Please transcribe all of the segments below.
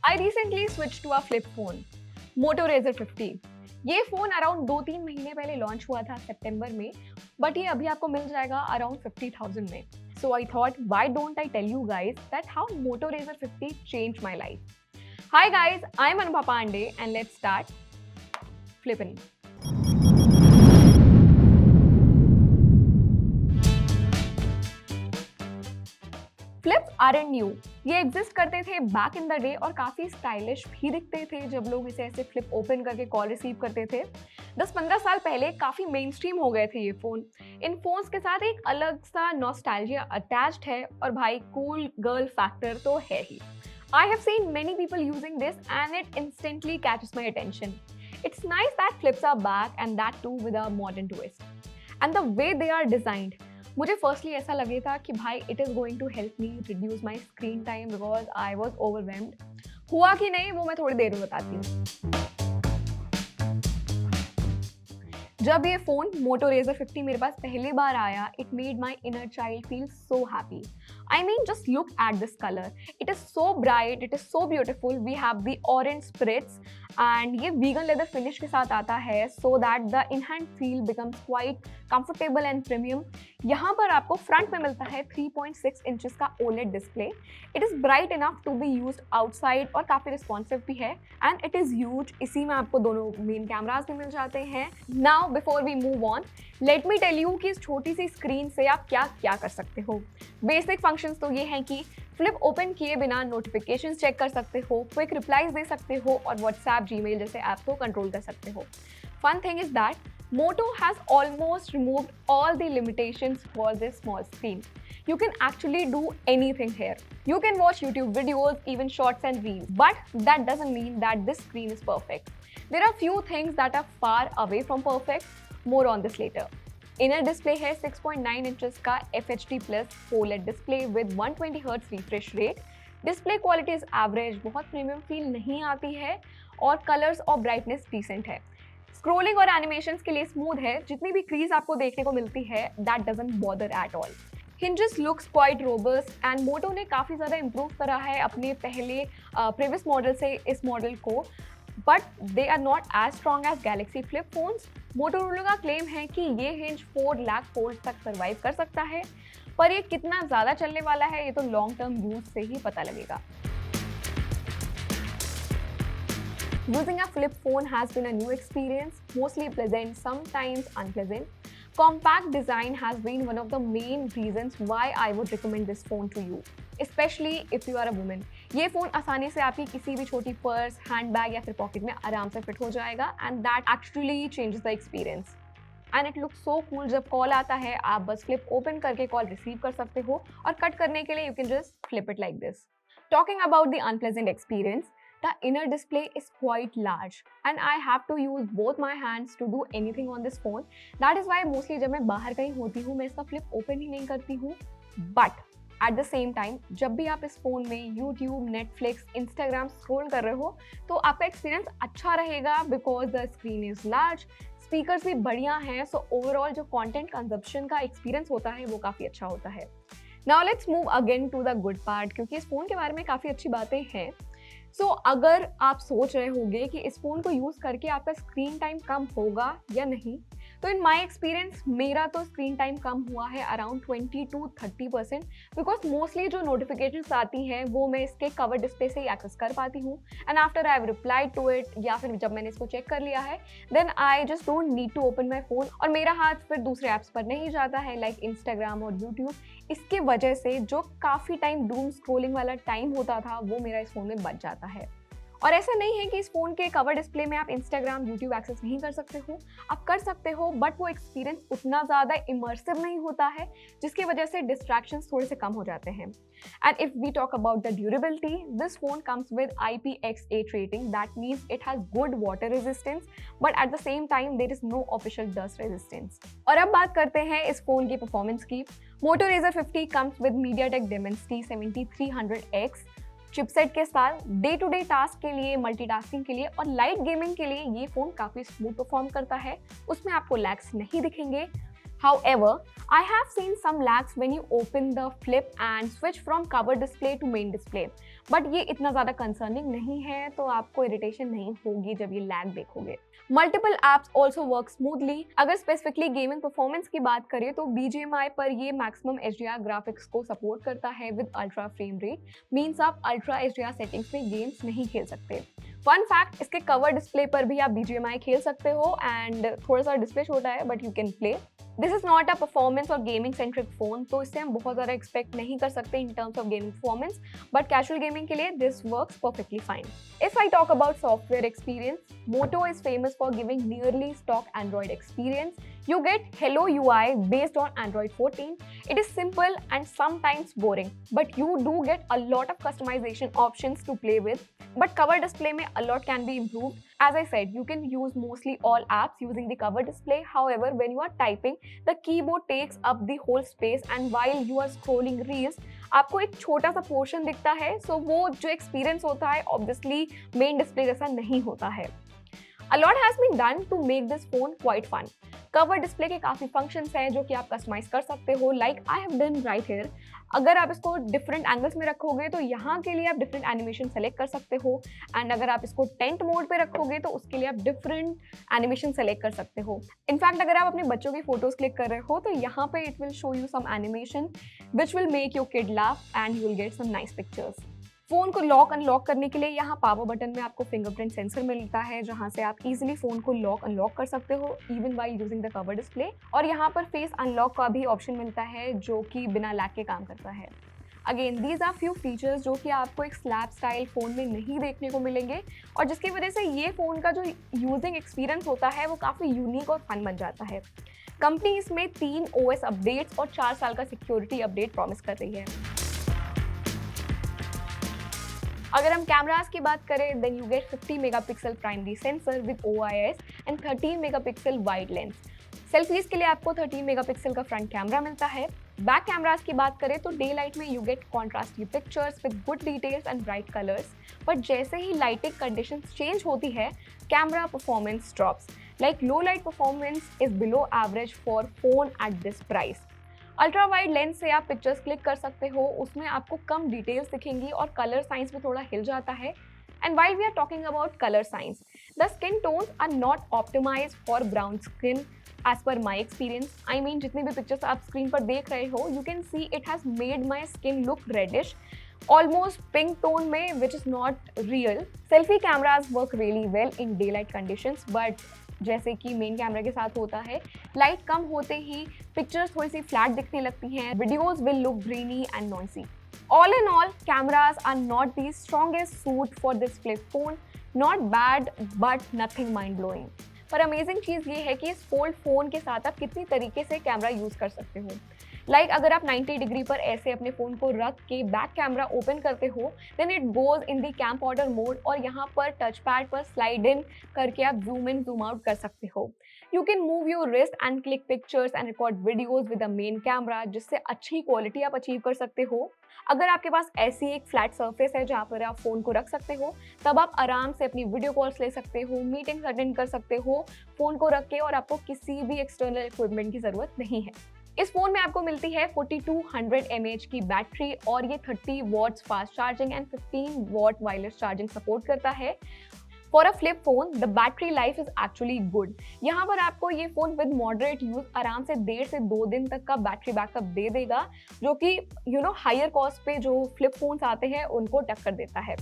I recently switched to a flip phone, Moto Razr 50. ये phone around 2-3 महीने पहले launch हुआ था सितंबर में, बट ये अभी आपको मिल जाएगा अराउंड 50,000 में. So I thought, why don't I tell you guys that how Moto Razr 50 changed my life. Hi guys, I'm Anubha Pandey and let's start flipping. Flips aren't new. ये exist करते थे back in the day और काफ़ी stylish भी दिखते थे जब लोग इसे ऐसे फ्लिप ओपन करके कॉल रिसीव करते थे. 10-15 साल पहले काफ़ी मेन स्ट्रीम हो गए थे ये फ़ोन. इन फ़ोन्स के साथ एक अलग सा नॉस्टैल्जिया अटैच्ड है और भाई कूल गर्ल फैक्टर तो है ही. I have seen many people using this and it instantly catches my attention. It's nice that flips are back and that too with a modern twist. And the way they are designed, मुझे firstly ऐसा लगे था कि भाई it is going to help me reduce my screen time because I was overwhelmed. हुआ कि नहीं वो मैं थोड़ी देर में बताती हूँ. जब ये फ़ोन Moto Razr 50 मेरे पास पहली बार आया, it made my inner child feel so happy. I mean, just look at this color. It is so bright, it is so beautiful. We have the orange spritz and ये vegan leather finish के साथ आता है so that the in-hand feel becomes quite comfortable and premium. यहाँ पर आपको front में मिलता है 3.6 इंचेस का OLED display. It is bright enough to be used outside और काफ़ी रिस्पॉन्सिव भी है एंड इट इज़ ह्यूज. इसी में आपको दोनों मेन कैमराज भी मिल जाते हैं. Now before we move on, let me tell you कि इस छोटी सी स्क्रीन से आप क्या क्या कर सकते हो. बेसिक फंक्शंस तो ये हैं कि फ्लिप ओपन किए बिना नोटिफिकेशंस चेक कर सकते हो, क्विक रिप्लाईज दे सकते हो और व्हाट्सएप, जीमेल जैसे ऐप को कंट्रोल कर सकते हो. Fun thing is that Moto has almost removed all the limitations for this small screen. You can actually do anything here. You can watch YouTube videos, even shorts and reels. But that doesn't mean that this screen is perfect. There are few things that are far away from perfect. More on this later. Inner display है 6.9 inches का FHD Plus OLED display with 120 Hz refresh rate. Display quality is average, बहुत premium feel नहीं आती है और colors और brightness decent है. Scrolling और एनिमेशंस के लिए स्मूथ है. जितनी भी क्रीज आपको देखने को मिलती है that doesn't bother at all. Hinges looks quite robust and Moto ने काफ़ी ज़्यादा इम्प्रूव करा है अपने पहले प्रीवियस मॉडल से इस मॉडल को, but they are not as strong as Galaxy flip phones. Motorola का क्लेम है कि ये हिंज 4 लाख फोल्ड तक सर्वाइव कर सकता है, पर ये कितना ज़्यादा चलने वाला है ये तो लॉन्ग टर्म यूज से ही पता लगेगा. Using a flip phone has been a new experience, mostly pleasant, sometimes unpleasant. Compact design has been one of the main reasons why I would recommend this phone to you, especially if you are a woman. ये phone आसानी से आपकी किसी भी छोटी purse, handbag या फिर pocket में आराम से फिट हो जाएगा and that actually changes the experience. And it looks so cool. जब कॉल आता है आप बस फ्लिप ओपन करके कॉल रिसीव कर सकते हो और कट करने के लिए you can just flip it like this. Talking about the unpleasant experience, the inner display is quite large and I have to use both my hands to do anything on this phone. That is why mostly जब मैं बाहर कहीं होती हूँ मैं इसका flip open ही नहीं करती हूँ. But at the same time जब भी आप इस फ़ोन में YouTube, Netflix, Instagram स्क्रॉल कर रहे हो तो आपका एक्सपीरियंस अच्छा रहेगा because the screen is large, speakers भी बढ़िया हैं, सो ओवरऑल जो कंटेंट कंजप्शन का एक्सपीरियंस होता है वो काफ़ी अच्छा होता है. Now let's move again to the good part, क्योंकि इस फ़ोन के बारे में काफ़ी अच्छी बातें हैं. सो अगर आप सोच रहे होंगे कि इस फ़ोन को यूज़ करके आपका स्क्रीन टाइम कम होगा या नहीं, तो इन माई एक्सपीरियंस मेरा तो स्क्रीन टाइम कम हुआ है अराउंड 20 to 30% बिकॉज मोस्टली जो नोटिफिकेशंस आती हैं वो मैं इसके कवर डिस्प्ले से ही एक्सेस कर पाती हूँ and after I have replied to it या फिर जब मैंने इसको चेक कर लिया है then I just don't need to open my phone और मेरा हाथ फिर दूसरे ऐप्स पर नहीं जाता है लाइक इंस्टाग्राम और यूट्यूब. इसके वजह से जो काफ़ी टाइम डूम स्क्रोलिंग वाला टाइम होता था वो मेरा इस फ़ोन में बच जाता है. और ऐसा नहीं है कि इस फ़ोन के कवर डिस्प्ले में आप इंस्टाग्राम, यूट्यूब एक्सेस नहीं कर सकते हो, आप कर सकते हो बट वो एक्सपीरियंस उतना ज़्यादा इमर्सिव नहीं होता है जिसकी वजह से डिस्ट्रैक्शंस थोड़े से कम हो जाते हैं. And if we talk about the durability, this phone comes with IPX8 rating. That means it has good water resistance but at the same time there is no official dust resistance. और अब बात करते हैं इस phone की performance की. Moto Razr 50 comes with MediaTek Dimensity 7300X chipset के साथ. डे टू डे टास्क के लिए, मल्टीटास्किंग के लिए और लाइट गेमिंग के लिए ये फ़ोन काफ़ी स्मूथ परफॉर्म करता है. उसमें आपको लैग्स नहीं दिखेंगे. However, I have seen some lags when you open the flip and switch from cover display to main display. But ये इतना ज़्यादा कंसर्निंग नहीं है, तो आपको इरिटेशन नहीं होगी जब ये लैग देखोगे। Multiple apps also work smoothly. अगर स्पेसिफिकली गेमिंग परफॉर्मेंस की बात करें तो BGMI पर ये मैक्सिमम HDR ग्राफिक्स को सपोर्ट करता है with ultra frame rate, means आप अल्ट्रा HDR सेटिंग्स में गेम्स नहीं खेल सकते। फन फैक्ट, इसके कवर डिस्प्ले पर भी आप BGMI खेल सकते हो एंड थोड़ा सा डिस्प्ले छोटा है but you can play. This is not a performance और गेमिंग सेंट्रिक फोन, तो इससे हम बहुत ज़्यादा एक्सपेक्ट नहीं कर सकते in terms of gaming performance, but casual gaming के लिए this works perfectly fine. If I talk about software experience, Moto is famous for giving nearly stock Android experience. You get Hello UI based on Android 14. It is simple and sometimes boring, but you do get a lot of customization options to play with. But cover display mein a lot can be improved. As I said, you can use mostly all apps using the cover display. However, when you are typing, the keyboard takes up the whole space, and while you are scrolling reels, आपको एक छोटा सा portion दिखता है, सो वो जो experience होता है ऑब्वियसली मेन डिस्प्ले जैसा नहीं होता है। A lot has been done to make this phone quite fun. Cover display के काफ़ी फंक्शंस हैं जो कि आप कस्टमाइज कर सकते हो, like I have done right here. अगर आप इसको डिफरेंट एंगल्स में रखोगे तो यहाँ के लिए आप डिफरेंट एनिमेशन सेलेक्ट कर सकते हो, एंड अगर आप इसको टेंट मोड पे रखोगे तो उसके लिए आप डिफरेंट एनिमेशन सेलेक्ट कर सकते हो। इनफैक्ट अगर आप अपने बच्चों की फोटोज क्लिक कर रहे हो तो यहाँ पे it will show you some animation which will make your kid laugh and you will get some nice pictures. Phone को लॉक अनलॉक करने के लिए यहाँ पावर बटन में आपको फिंगरप्रिंट सेंसर मिलता है, जहाँ से आप इजीली फ़ोन को लॉक अनलॉक कर सकते हो even while using the cover display. और यहाँ पर फेस अनलॉक का भी ऑप्शन मिलता है जो कि बिना लैग के काम करता है। Again these are few features जो कि आपको एक स्लैब स्टाइल फ़ोन में नहीं देखने को मिलेंगे, और जिसकी वजह से ये फ़ोन का जो यूजिंग एक्सपीरियंस होता है वो काफ़ी यूनिक और फन बन जाता है। कंपनी इसमें 3 OS अपडेट्स और 4 साल का सिक्योरिटी अपडेट प्रॉमिस कर रही है। अगर हम कैमरास की बात करें, then you get 50 megapixel primary sensor with OIS and 13 megapixel wide lens. Selfies के लिए आपको 13 मेगापिक्सल का फ्रंट कैमरा मिलता है। बैक कैमरास की बात करें तो डे लाइट में you get contrasty pictures with good details and bright colours, but जैसे ही लाइटिंग कंडीशंस चेंज होती है camera performance drops, like low light performance is below average for phone at this price. Ultra wide lens से आप pictures click कर सकते हो, उसमें आपको कम डिटेल्स दिखेंगी और कलर साइंस भी थोड़ा हिल जाता है। And while we are talking about colour science, the skin tones are not optimised for brown skin as per my experience. I mean जितनी भी पिक्चर्स आप स्क्रीन पर देख रहे हो, you can see it has made my skin look reddish, almost pink tone में, which is not real. Selfie cameras work really well in daylight conditions, but जैसे कि मेन कैमरा के साथ होता है, लाइट कम होते ही पिक्चर्स थोड़ी सी flat दिखने लगती हैं, videos will look grainy and noisy. All in all, cameras are not the strongest suit for this flip phone, not bad but nothing mind blowing. पर अमेजिंग चीज़ ये है कि इस फोल्ड फोन के साथ आप कितनी तरीके से कैमरा यूज़ कर सकते हो। लाइक अगर आप 90 डिग्री पर ऐसे अपने फ़ोन को रख के बैक कैमरा ओपन करते हो, then it goes in the camcorder mode, और यहाँ पर टच पैड पर स्लाइड इन करके आप जूम इन जूम आउट कर सकते हो। You can move your wrist and click pictures and record videos with the main camera, जिससे अच्छी क्वालिटी आप अचीव कर सकते हो। अगर आपके पास ऐसी एक फ्लैट सरफेस है जहाँ पर आप फ़ोन को रख सकते हो, तब आप आराम से अपनी वीडियो कॉल्स ले सकते हो, मीटिंग्स अटेंड कर सकते हो फ़ोन को रख के, और आपको किसी भी एक्सटर्नल इक्विपमेंट की ज़रूरत नहीं है। इस फोन में आपको मिलती है 4200 mAh की बैटरी, और ये 30 watts fast charging and 15 watt wireless charging support करता है। For a flip phone the battery life is actually good. यहाँ पर आपको ये फोन विद मॉडरेट यूज आराम से 1.5 से 2 दिन तक का बैटरी बैकअप दे देगा, जो कि हायर कॉस्ट पे जो फ्लिप फोन्स आते हैं उनको टक्कर देता है।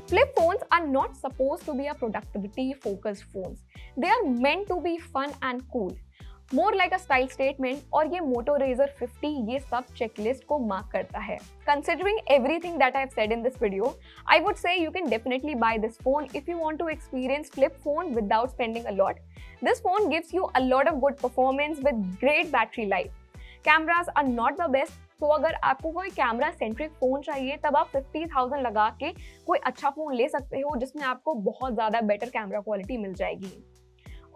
Flip phones are not supposed to be a productivity focused phones. They are meant to be fun and cool. More like a style statement, और ये Moto Razr 50 ये सब checklist को mark करता है। Considering everything that I have said in this video, I would say you can definitely buy this phone if you want to experience flip phone without spending a lot. This phone gives you a lot of good performance with great battery life. Cameras are not the best, तो अगर आपको कोई camera centric phone चाहिए तब आप 50,000 लगा के कोई अच्छा फ़ोन ले सकते हो जिसमें आपको बहुत ज़्यादा बेटर कैमरा क्वालिटी मिल जाएगी।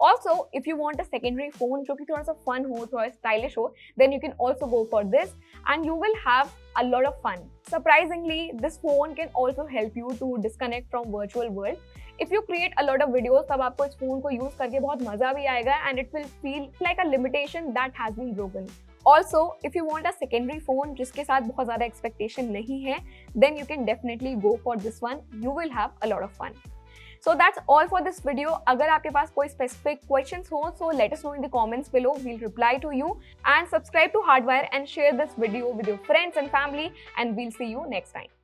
Also if you want a secondary phone जो कि थोड़ा सा फन हो, थोड़ा स्टाइलिश हो, then you can also go for this and you will have a lot of fun. Surprisingly, this phone can also help you to disconnect from virtual world. If you create a lot of videos, तब आपको इस phone को use करके बहुत मजा भी आएगा and it will feel like a limitation that has been broken. Also, if you want a secondary phone जिसके साथ बहुत ज़्यादा expectation नहीं है, then you can definitely go for this one. You will have a lot of fun. So that's all for this video. अगर आपके पास कोई specific questions हो, so let us know in the comments below. We'll reply to you. And subscribe to Hardwire and share this video with your friends and family. And we'll see you next time.